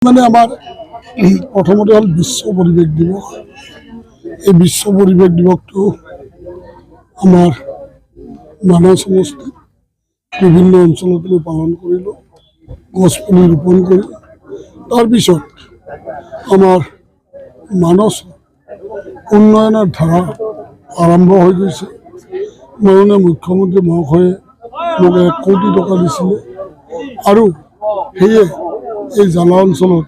মানে আমাৰ প্ৰথমতে হল বিশ্ব পৰিবেশ দিবস। এই বিশ্ব পৰিবেশ দিবসটো আমাৰ মানৱ সমষ্টিত বিভিন্ন অঞ্চলত মই পালন কৰিলোঁ, গছপুলি ৰোপণ কৰি। তাৰপিছত আমাৰ মানস উন্নয়নৰ ধাৰা আৰম্ভ হৈ গৈছে। মাননীয় মুখ্যমন্ত্ৰী মহাশয়ে মোক 1 কোটি টকা দিছিলে আৰু সেয়ে এই জ্বালা অঞ্চলত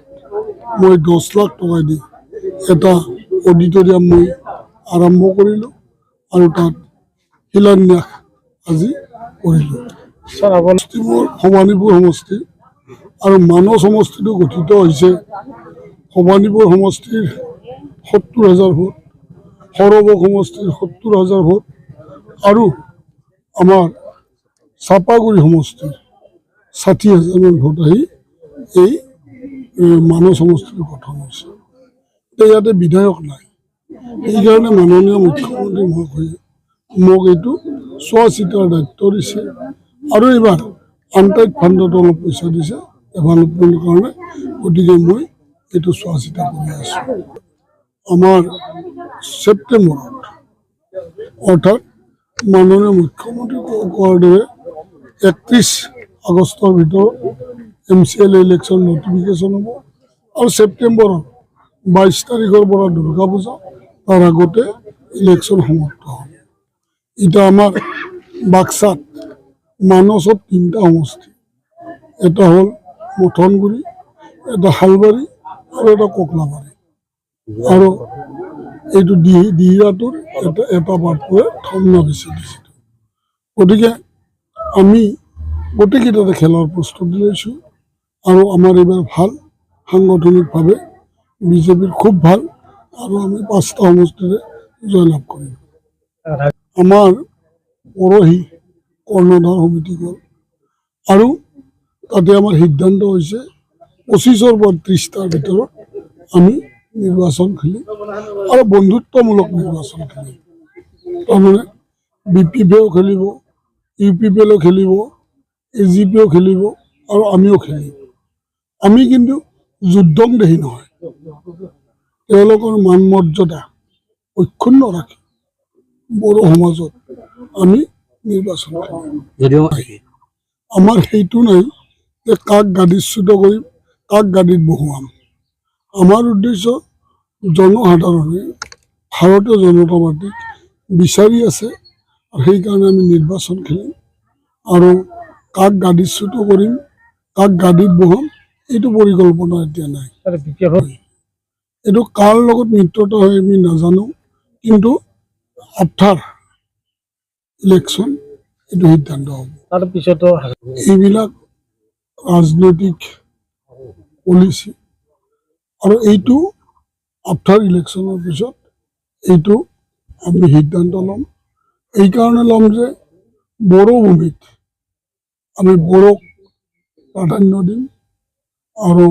মই 10 লাখ টকা দি এটা অডিটৰিয়াম মই আৰম্ভ কৰিলোঁ আৰু তাত শিলান্যাস আজি কৰিলোঁ। মোৰ ভবানীপুৰ সমষ্টি আৰু মানস সমষ্টিটো গঠিত হৈছে ভবানীপুৰ সমষ্টিৰ 70,000 ভোট, সৰবক সমষ্টিৰ 70,000 ভোট আৰু আমাৰ চাপাগুৰি সমষ্টিৰ 60,000 মান ভোট আহি এই মানস সমষ্টিৰ গঠন হৈছে। ইয়াতে বিধায়ক নাই, সেইকাৰণে মাননীয় মুখ্যমন্ত্ৰী মহাশয়ে মোক এইটো চোৱা চিতাৰ দায়িত্ব দিছে আৰু এইবাৰ আনটাইড ফাণ্ডত অলপ পইচা দিছে ডেভেলপমেণ্টৰ কাৰণে। গতিকে মই এইটো চোৱা চিতা কৰি আছোঁ। আমাৰ ছেপ্টেম্বৰত অৰ্থাৎ মাননীয় মুখ্যমন্ত্ৰী কোৱাৰ দৰে 31 আগষ্টৰ ভিতৰত MCL ইলেকশ্যন নটিফিকেশ্যন হ'ব আৰু ছেপ্টেম্বৰৰ 22 তাৰিখৰ পৰা দুৰ্গা পূজা, তাৰ আগতে ইলেকশ্যন সমাপ্ত হ'ব। এতিয়া আমাৰ বাক্সাত মানসত 3টা সমষ্টি, এটা হ'ল মথনগুৰি, এটা শালবাৰী আৰু এটা ককলাবাৰী আৰু এইটো দিহিৰাটোৰ এটা পাৰ্ট পৰে ধৰ্মনাবেচি ডিচিটো। গতিকে আমি গোটেইকেইটাতে খেলাৰ প্ৰস্তুতি লৈছোঁ আৰু আমাৰ এইবাৰ ভাল সাংগঠনিকভাৱে বিজেপিৰ খুব ভাল আৰু আমি 5টা সমষ্টিৰে জয়লাভ কৰিম। আমাৰ পৰহি কৰ্ণধাৰ সমিতি গ'ল আৰু তাতে আমাৰ সিদ্ধান্ত হৈছে 25ৰ পৰা 30টাৰ ভিতৰত আমি নিৰ্বাচন খেলিম আৰু বন্ধুত্বমূলক নিৰ্বাচন খেলিম। তাৰমানে BPPও খেলিব, UPPLও খেলিব, AGPও খেলিব আৰু আমিও খেলিম। আমি কিন্তু যুদ্ধংদেহী নহয়, তেওঁলোকৰ মান মৰ্যাদা অক্ষুণ্ণ ৰাখি বড়ো সমাজত আমি নিৰ্বাচন খেলিম। যদিও আমাৰ সেইটো নাই যে কাক গাদীচ্যুত কৰিম, কাক গাদীত বহুৱাম। আমাৰ উদ্দেশ্য জনসাধাৰণে ভাৰতীয় জনতা পাৰ্টীক বিচাৰি আছে আৰু সেইকাৰণে আমি নিৰ্বাচন খেলিম আৰু কাক গাদীচ্যুত কৰিম, কাক গাদীত বহুৱাম এইটো পৰিকল্পনা এতিয়া নাই। এইটো কাৰ লগত মিত্ৰতা হয় আমি নাজানো, কিন্তু আফটাৰ ইলেকশ্যন এইটো সিদ্ধান্ত হ'ব। তাৰপিছতো এইবিলাক ৰাজনৈতিক পলিচি আৰু এইটো আফটাৰ ইলেকশ্যনৰ পিছত এইটো আমি সিদ্ধান্ত ল'ম। এইকাৰণে ল'ম যে বড়ো ভূমিত আমি বড়োক প্ৰাধান্য দিম আৰু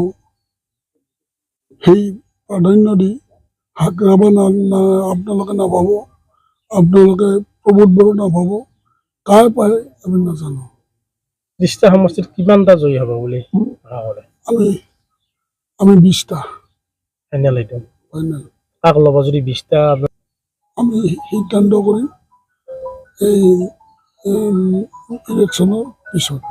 সেই প্ৰাধান্য দি হাকৰাবা আপোনালোকে নাপাব, আপোনালোকে প্ৰমোদ বড়ো নাপাব, কাৰ পায় আমি নাজানো। 30টা সমষ্টিত কিমানটা জয়ী হ'ব বুলি আমি 20টা ফাইনেল। এইটো ফাইনেল কাক ল'ব যদি 20টা আমি সিদ্ধান্ত কৰিম এই ইলেকশ্যনৰ পিছত।